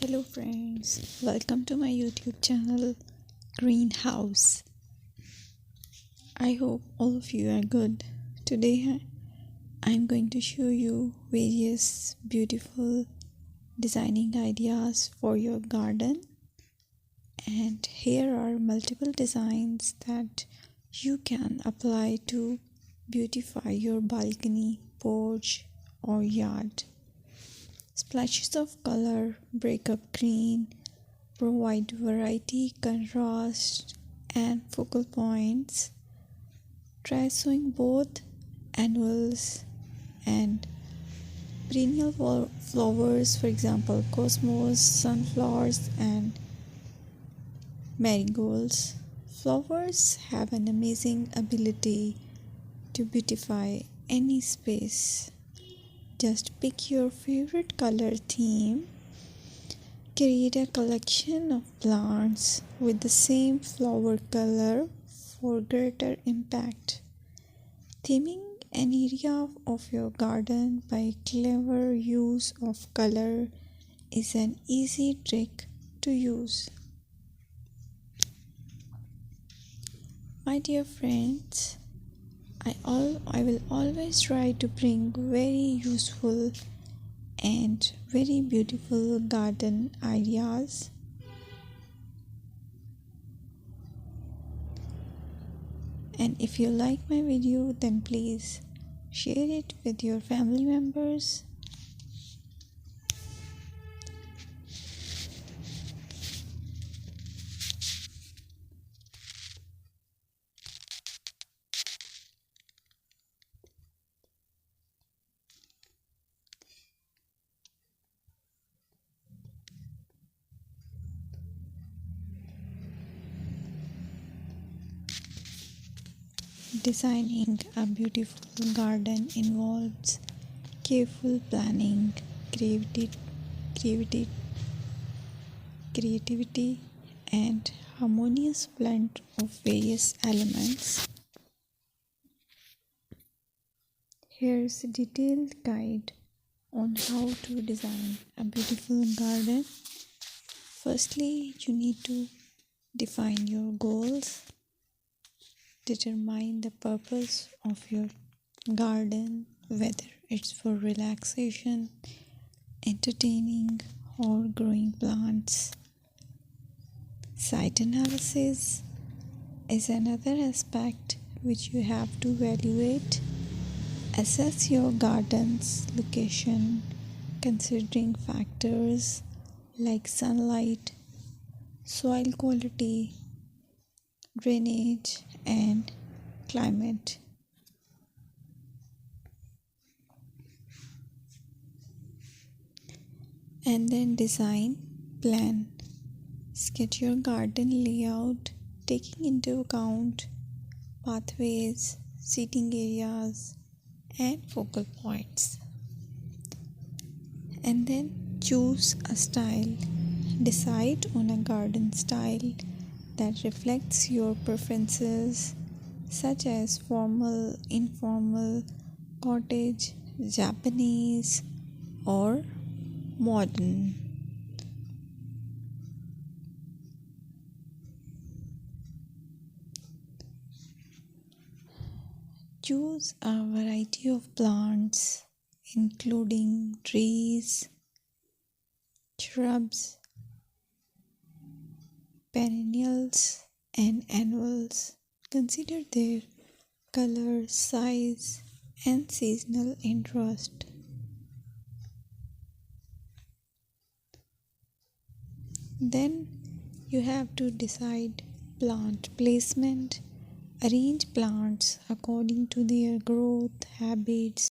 Hello friends, welcome to my YouTube channel Greenhouse. I hope all of you are good. Today I'm going to show you various beautiful designing ideas for your garden, and here are multiple designs that you can apply to beautify your balcony, porch or yard. Splashes of color break up green, provide variety, contrast, and focal points. Try sowing both annuals and perennial flowers, for example, cosmos, sunflowers, and marigolds. Flowers have an amazing ability to beautify any space. Just pick your favorite color theme. Create a collection of plants with the same flower color for greater impact. Theming an area of your garden by clever use of color is an easy trick to use. My dear friends, I will always try to bring very useful and very beautiful garden ideas. And if you like my video, then please share it with your family members. Designing a beautiful garden involves careful planning, creativity, creativity, and harmonious blend of various elements. Here's a detailed guide on how to design a beautiful garden. Firstly, you need to define your goals. Determine the purpose of your garden, whether it's for relaxation, entertaining, or growing plants. Site analysis is another aspect which you have to evaluate. Assess your garden's location, considering factors like sunlight, soil quality, drainage, and climate. And then design plan. Sketch your garden layout, taking into account pathways, seating areas, and focal points. And then choose a style. Decide on a garden style that reflects your preferences, such as formal, informal, cottage, Japanese, or modern. Choose a variety of plants, including trees, shrubs, perennials, and annuals. Consider their color, size, and seasonal interest. Then you have to decide plant placement. Arrange plants according to their growth habits